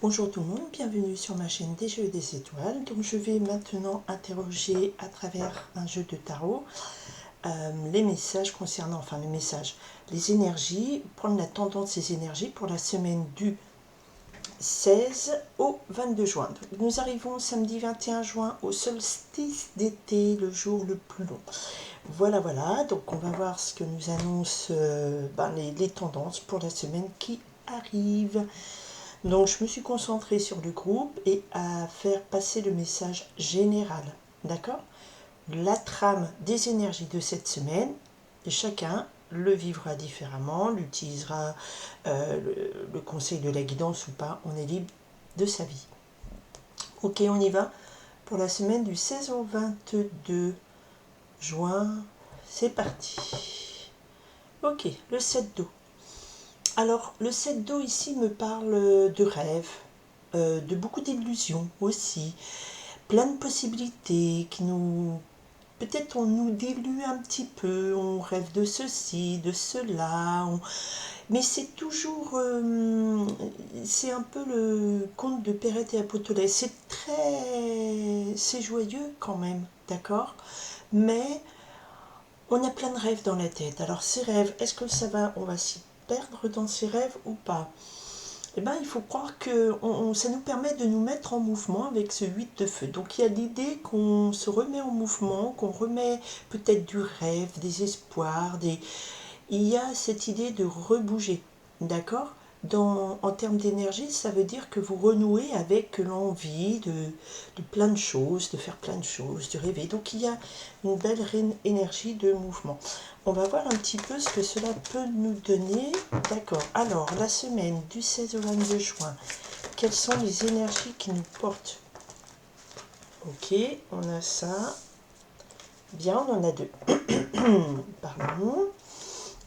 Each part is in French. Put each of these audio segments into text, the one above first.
Bonjour tout le monde, bienvenue sur ma chaîne des jeux et des étoiles. Donc je vais maintenant interroger à travers un jeu de tarot les messages concernant, les énergies, prendre la tendance des énergies pour la semaine du 16 au 22 juin. Donc, nous arrivons samedi 21 juin au solstice d'été, le jour le plus long. Voilà, donc on va voir ce que nous annoncent les tendances pour la semaine qui arrive. Donc je me suis concentrée sur le groupe et à faire passer le message général, d'accord? La trame des énergies de cette semaine, chacun le vivra différemment, l'utilisera le conseil de la guidance ou pas, on est libre de sa vie. Ok, on y va pour la semaine du 16 au 22 juin, c'est parti. Ok, le 7 d'eau. Alors, le 7 d'eau ici me parle de rêves, de beaucoup d'illusions aussi, plein de possibilités qui nous... Peut-être on nous dilue un petit peu, on rêve de ceci, de cela, mais c'est toujours... c'est un peu le conte de Perrette et Apotolais. C'est très... c'est joyeux quand même, d'accord? Mais on a plein de rêves dans la tête. Alors ces rêves, est-ce que ça va... on va s'y perdre dans ces rêves ou pas? Eh ben, il faut croire que ça nous permet de nous mettre en mouvement avec ce 8 de feu. Donc il y a l'idée qu'on se remet en mouvement, qu'on remet peut-être du rêve, des espoirs, il y a cette idée de rebouger, d'accord? En termes d'énergie, ça veut dire que vous renouez avec l'envie de plein de choses, de faire plein de choses, de rêver. Donc il y a une belle énergie de mouvement. On va voir un petit peu ce que cela peut nous donner. D'accord. Alors, la semaine du 16 au 22 juin, quelles sont les énergies qui nous portent? Ok, on a ça. Bien, on en a deux. Pardon.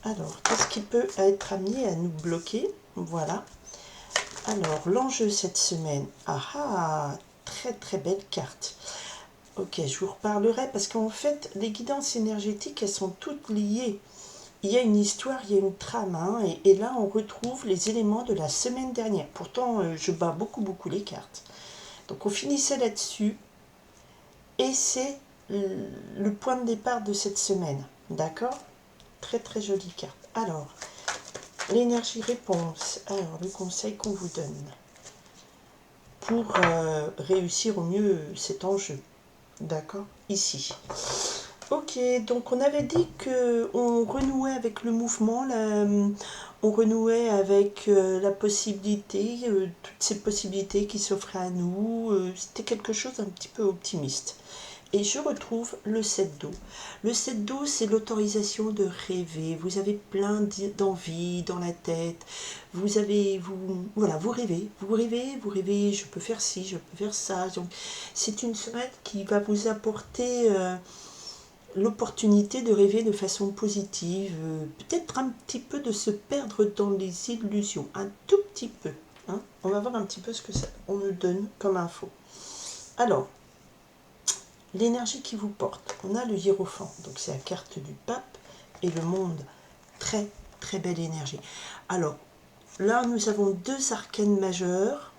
Alors, qu'est-ce qui peut être amené à nous bloquer? Voilà. Alors, l'enjeu cette semaine. Très très belle carte. Ok, je vous reparlerai parce qu'en fait, les guidances énergétiques, elles sont toutes liées. Il y a une histoire, il y a une trame, hein, et là, on retrouve les éléments de la semaine dernière. Pourtant, je bats beaucoup les cartes. Donc, on finissait là-dessus, et c'est le point de départ de cette semaine. D'accord? Très très jolie carte. Alors, l'énergie réponse. Alors, le conseil qu'on vous donne pour réussir au mieux cet enjeu. D'accord? Ici. Ok, donc on avait dit que on renouait avec le mouvement, on renouait avec la possibilité, toutes ces possibilités qui s'offraient à nous. C'était quelque chose d'un petit peu optimiste. Et je retrouve le 7 d'eau. Le 7 d'eau, c'est l'autorisation de rêver. Vous avez plein d'envies dans la tête. Voilà, vous rêvez, je peux faire ci, je peux faire ça. Donc, c'est une semaine qui va vous apporter l'opportunité de rêver de façon positive, peut-être un petit peu de se perdre dans les illusions, un tout petit peu. Hein. On va voir un petit peu ce que ça on nous donne comme info. Alors, l'énergie qui vous porte, on a le hiérophant, donc c'est la carte du pape et le monde, très très belle énergie. Alors là nous avons deux arcanes majeures,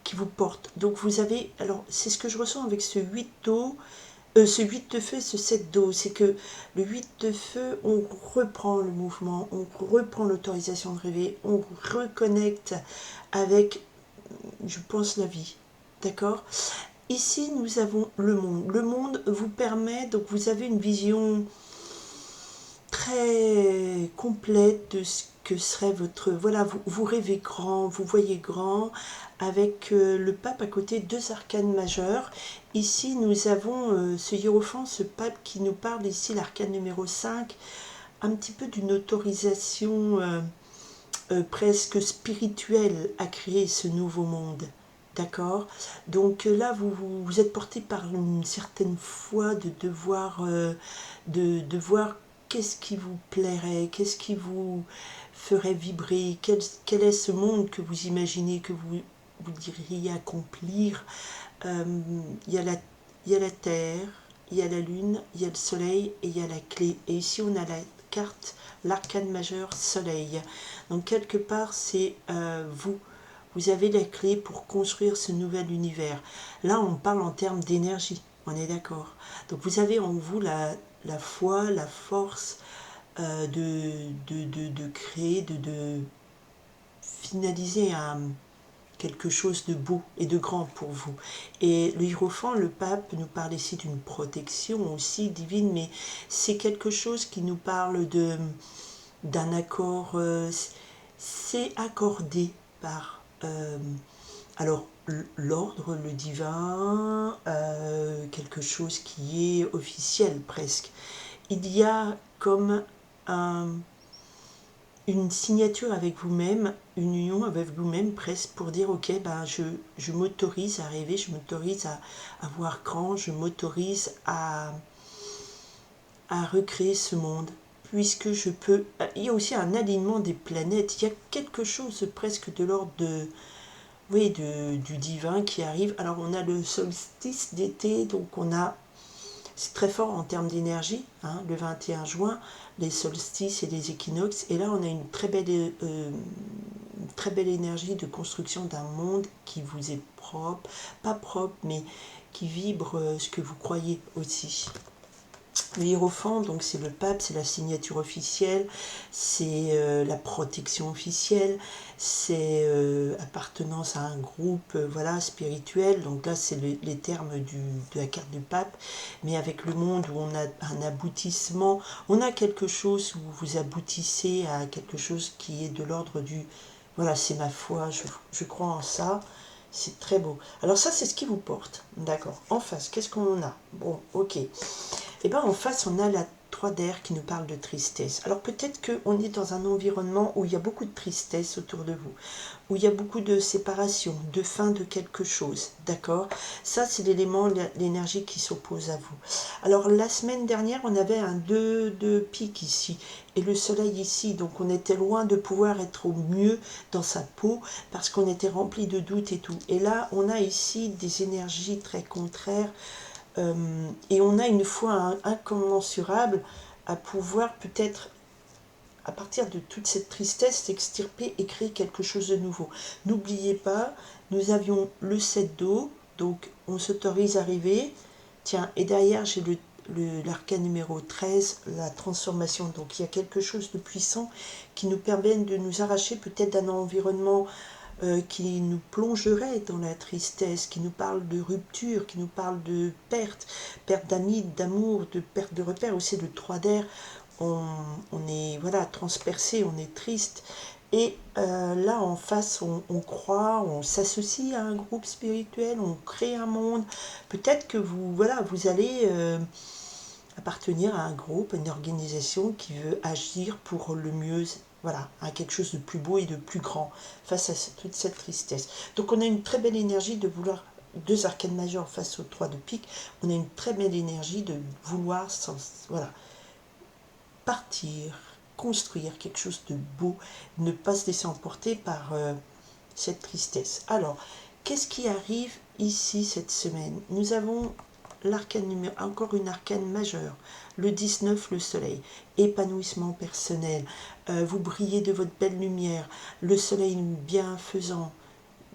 qui vous portent. Donc vous avez, alors c'est ce que je ressens avec ce 8 d'eau, ce 8 de feu, ce 7 d'eau, c'est que le 8 de feu, on reprend le mouvement, on reprend l'autorisation de rêver, on reconnecte avec, je pense, la vie. D'accord? Ici, nous avons le monde. Le monde vous permet, donc vous avez une vision très complète de ce que serait votre... Voilà, vous rêvez grand, vous voyez grand, avec le pape à côté, deux arcanes majeures. Ici, nous avons ce hiérophant, ce pape qui nous parle ici, l'arcane numéro 5, un petit peu d'une autorisation presque spirituelle à créer ce nouveau monde. D'accord? Donc là, vous êtes porté par une certaine foi de voir qu'est-ce qui vous plairait, qu'est-ce qui vous ferait vibrer, quel est ce monde que vous imaginez, que vous diriez accomplir. Il y a la terre, il y a la lune, il y a le soleil et il y a la clé. Et ici, on a carte, l'arcane majeur soleil. Donc quelque part, c'est vous. Vous avez la clé pour construire ce nouvel univers. Là, on parle en termes d'énergie, on est d'accord. Donc vous avez en vous la foi, la force de créer, de finaliser quelque chose de beau et de grand pour vous. Et le hiérophant, le pape, nous parle ici d'une protection aussi divine, mais c'est quelque chose qui nous parle d'un accord, c'est accordé par alors l'ordre, le divin, quelque chose qui est officiel presque. Il y a comme une signature avec vous-même, une union avec vous-même presque pour dire ok, ben je m'autorise à rêver, je m'autorise à voir grand, je m'autorise à recréer ce monde, puisque je peux. Il y a aussi un alignement des planètes, il y a quelque chose presque de l'ordre de, oui, du divin qui arrive. Alors on a le solstice d'été, donc on a, c'est très fort en termes d'énergie, hein, le 21 juin, les solstices et les équinoxes, et là on a une très belle énergie de construction d'un monde qui vous est propre, pas propre, mais qui vibre ce que vous croyez aussi. Le hiérophant, donc c'est le pape, c'est la signature officielle, c'est la protection officielle, c'est appartenance à un groupe voilà, spirituel. Donc là, c'est les termes de la carte du pape. Mais avec le monde où on a un aboutissement, on a quelque chose où vous aboutissez à quelque chose qui est de l'ordre du... Voilà, c'est ma foi, je crois en ça. C'est très beau. Alors ça, c'est ce qui vous porte. D'accord. En face, qu'est-ce qu'on a? Bon, ok. Et bien en face, on a la 3 d'air qui nous parle de tristesse. Alors peut-être qu'on est dans un environnement où il y a beaucoup de tristesse autour de vous, où il y a beaucoup de séparation, de fin de quelque chose, d'accord? Ça, c'est l'élément, l'énergie qui s'oppose à vous. Alors la semaine dernière, on avait un 2 de pique ici, et le soleil ici, donc on était loin de pouvoir être au mieux dans sa peau, parce qu'on était rempli de doutes et tout. Et là, on a ici des énergies très contraires, et on a une foi incommensurable à pouvoir peut-être, à partir de toute cette tristesse, s'extirper et créer quelque chose de nouveau. N'oubliez pas, nous avions le 7 d'eau, donc on s'autorise à rêver. Tiens, et derrière j'ai l'arcane numéro 13, la transformation. Donc il y a quelque chose de puissant qui nous permet de nous arracher peut-être d'un environnement qui nous plongerait dans la tristesse, qui nous parle de rupture, qui nous parle de perte, perte d'amis, d'amour, de perte de repères, aussi le 3 d'air, on est voilà, transpercé, on est triste. Et là, en face, on croit, on s'associe à un groupe spirituel, on crée un monde. Peut-être que vous, voilà, vous allez appartenir à un groupe, une organisation qui veut agir pour le mieux, voilà, à quelque chose de plus beau et de plus grand face à toute cette tristesse. Donc on a une très belle énergie de vouloir, 2 arcanes majeures face aux 3 de pique, on a une très belle énergie de vouloir voilà, partir, construire quelque chose de beau, ne pas se laisser emporter par cette tristesse. Alors, qu'est-ce qui arrive ici cette semaine? Nous avons l'arcane numéro, encore une arcane majeure, le 19, le soleil, épanouissement personnel, vous brillez de votre belle lumière, le soleil bienfaisant,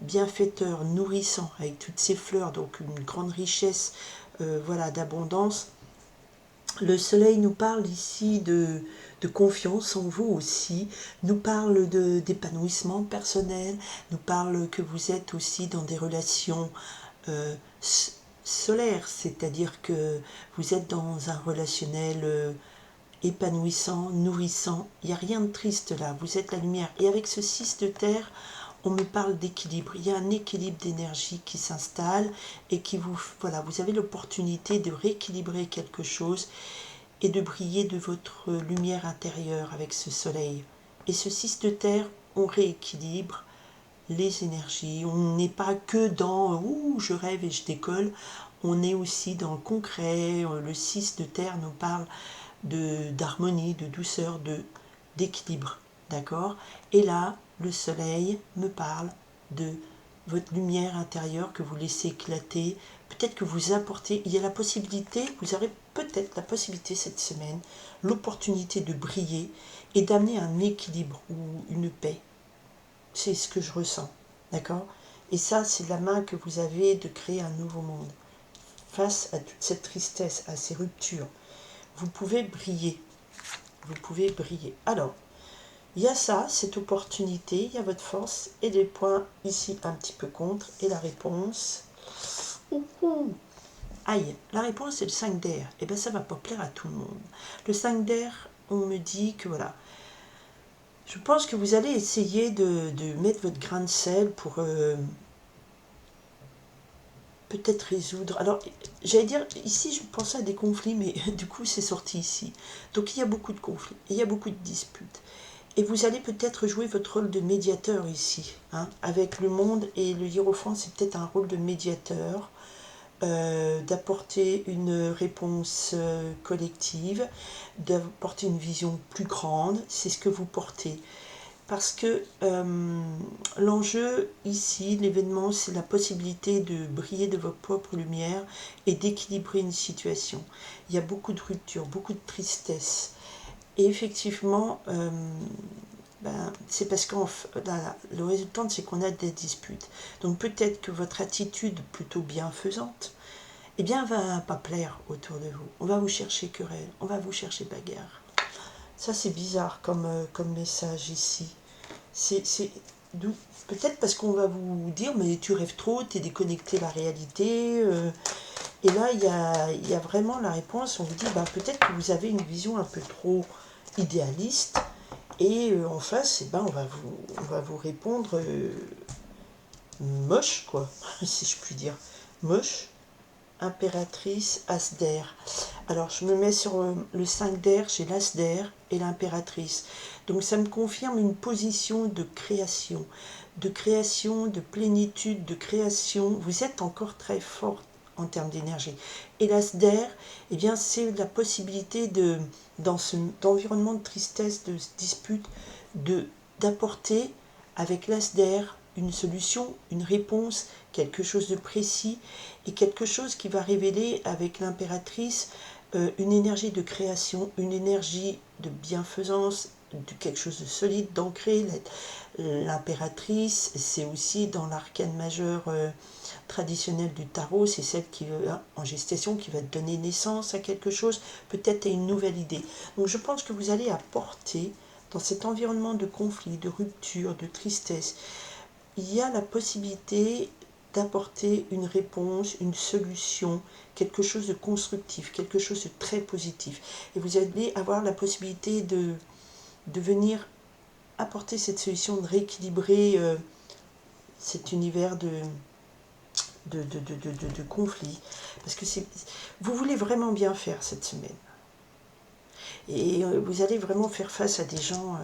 bienfaiteur, nourrissant, avec toutes ces fleurs, donc une grande richesse voilà, d'abondance. Le soleil nous parle ici de confiance en vous aussi, nous parle d'épanouissement personnel, nous parle que vous êtes aussi dans des relations solaires, c'est-à-dire que vous êtes dans un relationnel épanouissant, nourrissant. Il n'y a rien de triste là, vous êtes la lumière. Et avec ce 6 de terre, on me parle d'équilibre. Il y a un équilibre d'énergie qui s'installe et qui vous... Voilà, vous avez l'opportunité de rééquilibrer quelque chose et de briller de votre lumière intérieure avec ce soleil. Et ce 6 de terre, on rééquilibre les énergies. On n'est pas que dans « ouh, je rêve et je décolle ». On est aussi dans le concret. Le 6 de terre nous parle d'harmonie, de douceur, d'équilibre. D'accord? Et là, le soleil me parle de votre lumière intérieure que vous laissez éclater. Peut-être que vous apportez, il y a la possibilité, vous aurez peut-être la possibilité cette semaine, l'opportunité de briller et d'amener un équilibre ou une paix. C'est ce que je ressens, d'accord? Et ça, c'est la main que vous avez de créer un nouveau monde. Face à toute cette tristesse, à ces ruptures, vous pouvez briller. Vous pouvez briller. Alors, il y a ça, cette opportunité, il y a votre force et les points ici un petit peu contre. Et la réponse, aïe, la réponse c'est le 5 d'air. Et bien ça va pas plaire à tout le monde. Le 5 d'air, on me dit que voilà, je pense que vous allez essayer de mettre votre grain de sel pour peut-être résoudre. Alors, j'allais dire, ici je pensais à des conflits, mais du coup c'est sorti ici. Donc il y a beaucoup de conflits, il y a beaucoup de disputes. Et vous allez peut-être jouer votre rôle de médiateur ici, hein, avec le monde, et le hiérophant, c'est peut-être un rôle de médiateur, d'apporter une réponse collective, d'apporter une vision plus grande, c'est ce que vous portez. Parce que l'enjeu ici, l'événement, c'est la possibilité de briller de votre propre lumière et d'équilibrer une situation. Il y a beaucoup de ruptures, beaucoup de tristesse. Et effectivement, c'est parce que le résultat, c'est qu'on a des disputes. Donc peut-être que votre attitude plutôt bienfaisante, eh bien, va pas plaire autour de vous. On va vous chercher querelle, on va vous chercher bagarre. Ça, c'est bizarre comme message ici. C'est peut-être parce qu'on va vous dire, mais tu rêves trop, tu es déconnecté de la réalité. Et là, il y a vraiment la réponse, on vous dit, peut-être que vous avez une vision un peu trop idéaliste. Et en face, on va vous répondre moche, quoi, si je puis dire. Moche, impératrice, as d'air. Alors, je me mets sur le 5 d'air, j'ai l'as d'air et l'impératrice. Donc, ça me confirme une position de création, de plénitude, de création. Vous êtes encore très fort en termes d'énergie. Et l'as d'air, eh bien, c'est la possibilité dans cet environnement de tristesse, de dispute, d'apporter avec l'as d'air une solution, une réponse, quelque chose de précis et quelque chose qui va révéler avec l'impératrice une énergie de création, une énergie de bienfaisance, de quelque chose de solide, d'ancré. L'impératrice, c'est aussi dans l'arcane majeur traditionnel du tarot, c'est celle qui en gestation, qui va donner naissance à quelque chose, peut-être à une nouvelle idée. Donc je pense que vous allez apporter dans cet environnement de conflit, de rupture, de tristesse, il y a la possibilité d'apporter une réponse, une solution, quelque chose de constructif, quelque chose de très positif. Et vous allez avoir la possibilité de venir apporter cette solution, de rééquilibrer cet univers de conflit. Parce que vous voulez vraiment bien faire cette semaine. Et vous allez vraiment faire face à des gens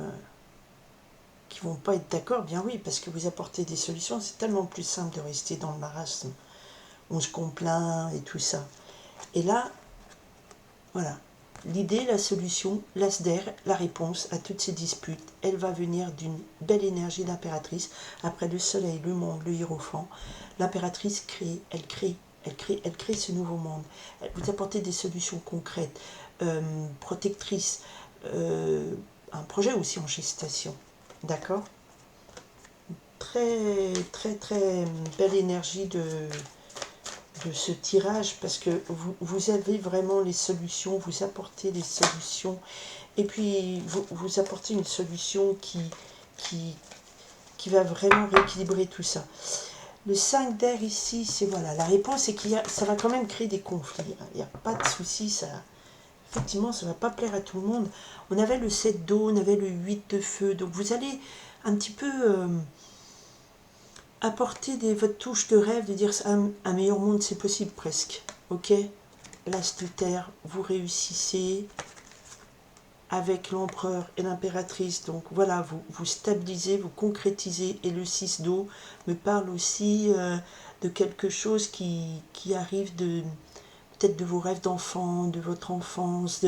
qui vont pas être d'accord, bien oui, parce que vous apportez des solutions, c'est tellement plus simple de rester dans le marasme. On se complaint et tout ça. Et là, voilà, l'idée, la solution, l'as d'air, la réponse à toutes ces disputes, elle va venir d'une belle énergie d'impératrice. Après le soleil, le monde, le hiérophant, l'impératrice crée, elle crée, elle crée ce nouveau monde. Elle vous apportez des solutions concrètes, protectrices, un projet aussi en gestation. D'accord? Très, très, très belle énergie de ce tirage, parce que vous avez vraiment les solutions, vous apportez les solutions, et puis vous apportez une solution qui va vraiment rééquilibrer tout ça. Le 5 d'air ici, c'est voilà, la réponse c'est ça va quand même créer des conflits, il n'y a pas de souci, ça, effectivement ça ne va pas plaire à tout le monde. On avait le 7 d'eau, on avait le 8 de feu, donc vous allez un petit peu apporter votre touche de rêve, de dire un meilleur monde c'est possible presque, ok? L'as de terre, vous réussissez avec l'empereur et l'impératrice, donc voilà, vous stabilisez, vous concrétisez, et le 6 d'eau me parle aussi de quelque chose qui arrive peut-être de vos rêves d'enfant, de votre enfance,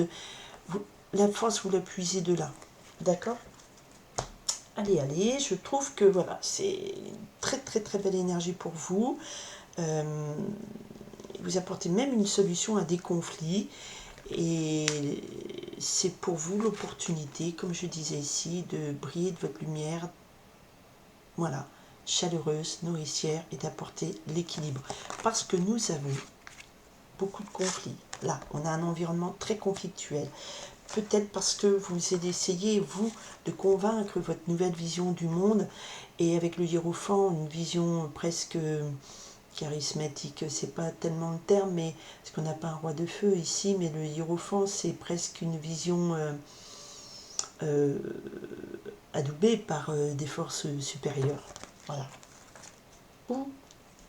la force vous la puisez de là, d'accord? allez, je trouve que voilà, c'est une très très très belle énergie pour vous. Vous apportez même une solution à des conflits et c'est pour vous l'opportunité, comme je disais ici, de briller de votre lumière, voilà, chaleureuse, nourricière et d'apporter l'équilibre. Parce que nous avons beaucoup de conflits. Là, on a un environnement très conflictuel. Peut-être parce que vous essayez, vous, de convaincre votre nouvelle vision du monde et avec le hiérophant, une vision presque charismatique, c'est pas tellement le terme, mais parce qu'on n'a pas un roi de feu ici, mais le hiérophant, c'est presque une vision euh, adoubée par des forces supérieures. Voilà. Ou,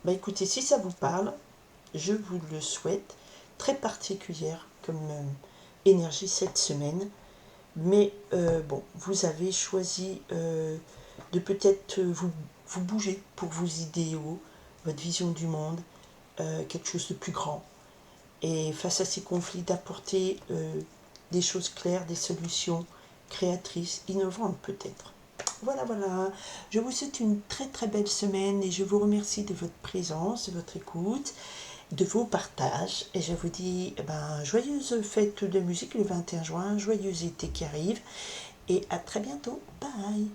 bah écoutez, si ça vous parle, je vous le souhaite, très particulière comme énergie cette semaine. Mais bon, vous avez choisi de peut-être vous bouger pour vos idéaux, votre vision du monde, quelque chose de plus grand. Et face à ces conflits, d'apporter des choses claires, des solutions créatrices, innovantes peut-être. Voilà, voilà. Je vous souhaite une très très belle semaine et je vous remercie de votre présence, de votre écoute, de vos partages. Et je vous dis joyeuse fête de musique le 21 juin, joyeux été qui arrive. Et à très bientôt. Bye.